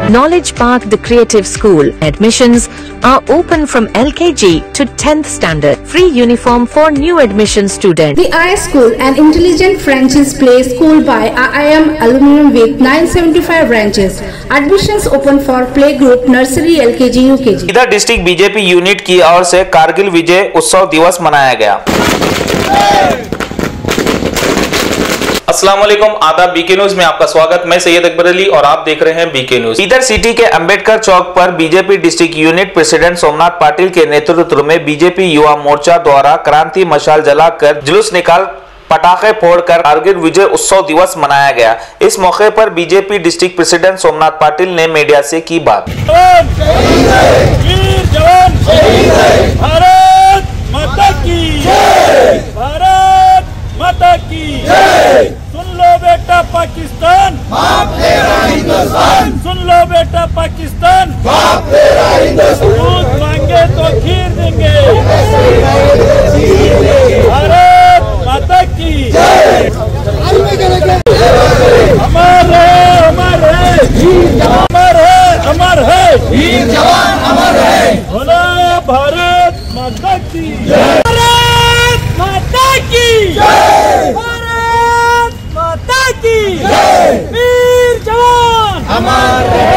Knowledge Park, the Creative School. Admissions are open from LKG to 10th standard. Free uniform for new admission students. The IS School, an intelligent franchise play school by IIM alumni with 975 branches. Admissions open for playgroup, nursery, LKG, UKG. इधर district BJP unit की ओर से कारगिल विजय उत्सव दिवस मनाया गया। अस्सलाम वालेकुम, आदाब। बीके न्यूज में आपका स्वागत। मैं सैयद अकबर अली और आप देख रहे हैं बीके न्यूज। इधर सिटी के अंबेडकर चौक पर BJP district unit president Somnath Patil के नेतृत्व में बीजेपी युवा मोर्चा द्वारा क्रांति मशाल जलाकर जुलूस निकाल पटाखे फोड़कर कारगिल विजय उत्सव दिवस मनाया गया। इस मौके पर BJP district president Somnath Patil ने मीडिया से की बात। भारत माता की जय, भारत माता की जय। सुन लो बेटा पाकिस्तान, बाप तेरा हिंदुस्तान। सुन लो बेटा पाकिस्तान, बाप तेरा हिंदुस्तान। दूध मांगे तो खीर देंगे। भारत माता की जय। अमर है, अमर है, अमर है, अमर है, वीर जवान अमर है। बोलो भारत माता की जय, भारत माता की जय, भारत माता की जय। वीर जवान अमर है।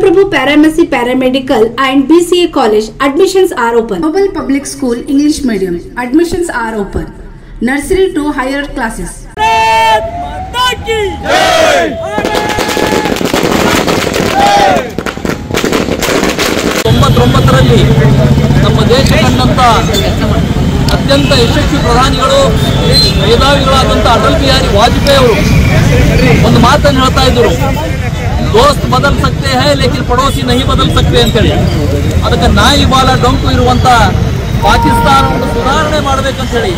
Prabhu Paramedic Paramedical and BCA College. Admissions are open. Global Public School English Medium. Admissions are open. Nursery to higher classes. Bharat माता की जय। ರಲ್ಲಿ ನಮ್ಮ ದೇಶ ಕಂಡಂತ ಅತ್ಯಂತ ಯಶಸ್ವಿ ಪ್ರಧಾನಿಗಳು ಮೇಧಾವಿಗಳಾದಂಥ ಅಟಲ್ ಬಿಹಾರಿ ವಾಜಪೇಯಿ ಅವರು ಒಂದು ಮಾತನ್ನು ಹೇಳ್ತಾ ಇದ್ದರು, ದೋಸ್ತ್ ಬದಲ್ ಸಕ್ತೆ ಹೈ ಲೇಕಿನ್ ಪಡೋಸಿ ನಹಿ ಬದಲ್ ಸಕ್ತೆ ಅಂತೇಳಿ. ಅದಕ್ಕೆ ನಾಯಿ ಬಾಲ ಡೊಂಕು ಇರುವಂಥ ಪಾಕಿಸ್ತಾನವನ್ನು ಸುಧಾರಣೆ ಮಾಡಬೇಕಂತ ಹೇಳಿ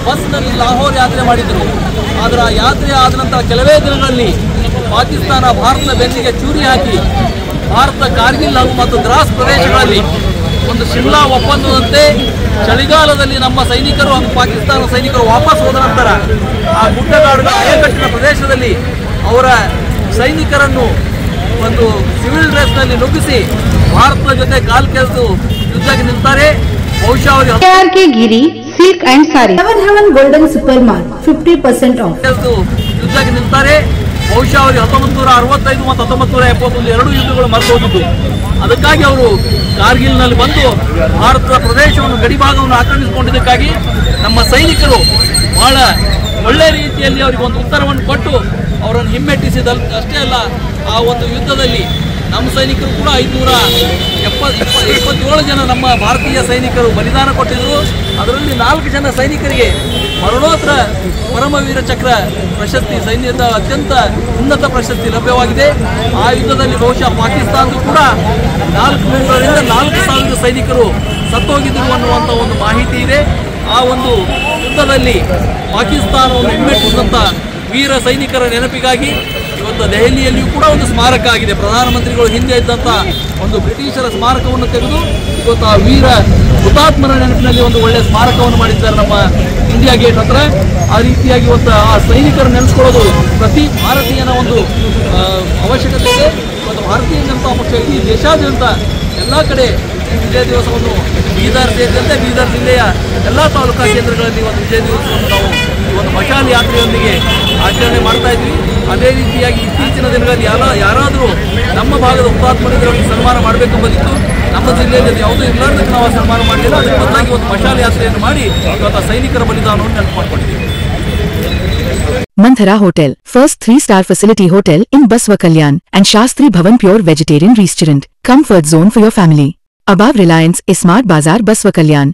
ಬಸ್ನಲ್ಲಿ ಲಾಹೋರ್ ಯಾತ್ರೆ ಮಾಡಿದರು. ಆದರೆ ಆ ಯಾತ್ರೆ ಆದ ನಂತರ ಕೆಲವೇ ದಿನಗಳಲ್ಲಿ ಪಾಕಿಸ್ತಾನ ಭಾರತದ ಬೆನ್ನಿಗೆ ಚೂರಿ ಹಾಕಿ ಭಾರತ ಕಾರ್ಗಿಲ್ ಮತ್ತು ದ್ರಾಸ್ ಪ್ರದೇಶಗಳಲ್ಲಿ ಒಂದು ಶಿಮ್ಲಾ ಒಪ್ಪಂದದಂತೆ ಚಳಿಗಾಲದಲ್ಲಿ ನಮ್ಮ ಸೈನಿಕರು ಹಾಗೂ ಪಾಕಿಸ್ತಾನ ಸೈನಿಕರು ವಾಪಸ್ ಹೋದ ನಂತರ ಆ ಗುಡ್ಡಗಾಡುಗಳ ಅಣೆಕಟ್ಟಿನ ಪ್ರದೇಶದಲ್ಲಿ ಅವರ ಸೈನಿಕರನ್ನು ಒಂದು ಸಿವಿಲ್ ಡ್ರೆಸ್ನಲ್ಲಿ ನುಗ್ಗಿಸಿ ಭಾರತದ ಜೊತೆ ಕಾಲ್ಕೆರೆದು ಯುದ್ಧಕ್ಕೆ ನಿಂತಾರೆ. ಬಹುಶಃ KRK Giri Silk and Sari 7 Golden Super Mart 50% off. ಯುದ್ಧಕ್ಕೆ ನಿಂತಾರೆ. ಬಹುಶಃ ಅವರಿಗೆ 1965 ಮತ್ತು 1971 ಎರಡು ಯುದ್ಧಗಳು ಮರೆತು ಹೋಗಿದ್ದು. ಅದಕ್ಕಾಗಿ ಅವರು ಕಾರ್ಗಿಲ್ನಲ್ಲಿ ಬಂದು ಭಾರತದ ಪ್ರದೇಶವನ್ನು ಗಡಿಭಾಗವನ್ನು ಆಕ್ರಮಿಸಿಕೊಂಡಿದ್ದಕ್ಕಾಗಿ ನಮ್ಮ ಸೈನಿಕರು ಬಹಳ ಒಳ್ಳೆಯ ರೀತಿಯಲ್ಲಿ ಅವರಿಗೆ ಒಂದು ಉತ್ತರವನ್ನು ಕೊಟ್ಟು ಅವರನ್ನು ಹಿಮ್ಮೆಟ್ಟಿಸಿದ ಅಷ್ಟೇ ಅಲ್ಲ, ಆ ಒಂದು ಯುದ್ಧದಲ್ಲಿ ನಮ್ಮ ಸೈನಿಕರು ಕೂಡ 527 ಜನ ನಮ್ಮ ಭಾರತೀಯ ಸೈನಿಕರು ಬಲಿದಾನ ಕೊಟ್ಟಿದ್ದರು. ಅದರಲ್ಲಿ 4 ಜನ ಸೈನಿಕರಿಗೆ ಮರಣೋತ್ತರ ಪರಮವೀರ ಚಕ್ರ ಪ್ರಶಸ್ತಿ, ಸೈನ್ಯದ ಅತ್ಯಂತ ಉನ್ನತ ಪ್ರಶಸ್ತಿ ಲಭ್ಯವಾಗಿದೆ. ಆ ಯುದ್ಧದಲ್ಲಿ ಬಹುಶಃ ಪಾಕಿಸ್ತಾನದ ಕೂಡ 400ರಿಂದ 4,000 ಸೈನಿಕರು ಸತ್ತೋಗಿದ್ದರು ಅನ್ನುವಂಥ ಒಂದು ಮಾಹಿತಿ ಇದೆ. ಆ ಒಂದು ಯುದ್ಧದಲ್ಲಿ ಪಾಕಿಸ್ತಾನವನ್ನು ಹಿಮ್ಮೆಟ್ಟಿಸಿದಂಥ ವೀರ ಸೈನಿಕರ ನೆನಪಿಗಾಗಿ ಇವತ್ತು ದೆಹಲಿಯಲ್ಲಿಯೂ ಕೂಡ ಒಂದು ಸ್ಮಾರಕ ಆಗಿದೆ. ಪ್ರಧಾನಮಂತ್ರಿಗಳು ಹಿಂದೆ ಇದ್ದಂಥ ಒಂದು ಬ್ರಿಟಿಷರ ಸ್ಮಾರಕವನ್ನು ತೆಗೆದು ಇವತ್ತು ಆ ವೀರ ಹುತಾತ್ಮರ ನೆನಪಿನಲ್ಲಿ ಒಂದು ಒಳ್ಳೆಯ ಸ್ಮಾರಕವನ್ನು ಮಾಡಿದ್ದಾರೆ ನಮ್ಮ ಇಂಡಿಯಾ ಗೇಟ್ ಹತ್ರ. ಆ ರೀತಿಯಾಗಿ ಇವತ್ತು ಆ ಸೈನಿಕರು ನೆನೆಸ್ಕೊಳ್ಳೋದು ಪ್ರತಿ ಭಾರತೀಯನ ಒಂದು ಅವಶ್ಯಕತೆ ಇದೆ. ಇವತ್ತು ಭಾರತೀಯ ಜನತಾ ಪಕ್ಷ ಇಡೀ ದೇಶಾದ್ಯಂತ ಎಲ್ಲ ಕಡೆ ವಿಜಯ ದಿವಸವನ್ನು ಬೀದರ್ ಸೇರಿದಂತೆ ಬೀದರ್ ಜಿಲ್ಲೆಯ ಎಲ್ಲ ತಾಲೂಕಾ ಕೇಂದ್ರಗಳಲ್ಲಿ ಒಂದು ವಿಜಯ ದಿವಸವನ್ನು ನಾವು ಈ ಒಂದು ಮಶಾಲ್ ಯಾತ್ರೆಯೊಂದಿಗೆ ಆಚರಣೆ ಮಾಡ್ತಾ ಇದ್ವಿ. ಅದೇ ರೀತಿಯಾಗಿ ಇತ್ತೀಚಿನ ದಿನಗಳಲ್ಲಿ ಯಾರಾದರೂ ನಮ್ಮ ಭಾಗದ ಹುತಾತ್ಮರಿಗೆ ಸನ್ಮಾನ ಮಾಡಬೇಕೆಂಬುದಿತ್ತು. ನಮ್ಮ ಜಿಲ್ಲೆಯಲ್ಲಿ ಯಾವುದೂ ಇರಲಾರ್ದಕ್ಕೆ ನಾವು ಸನ್ಮಾನ ಮಾಡಲಿಲ್ಲ. ಅದಕ್ಕೆ ಬದಲಾಗಿ ಒಂದು ಮಶಾಲ್ ಯಾತ್ರೆಯನ್ನು ಮಾಡಿ ಇವತ್ತು ಸೈನಿಕರ ಬಲಿದಾನವನ್ನು ನೆನಪು ಮಾಡಿಕೊಂಡಿದ್ದೀವಿ. Manthara Hotel, first 3-star facility hotel in Baswa Kalyan and Shastri Bhavan Pure Vegetarian Restaurant. Comfort zone for your family. Above Reliance Smart Bazaar Baswa Kalyan.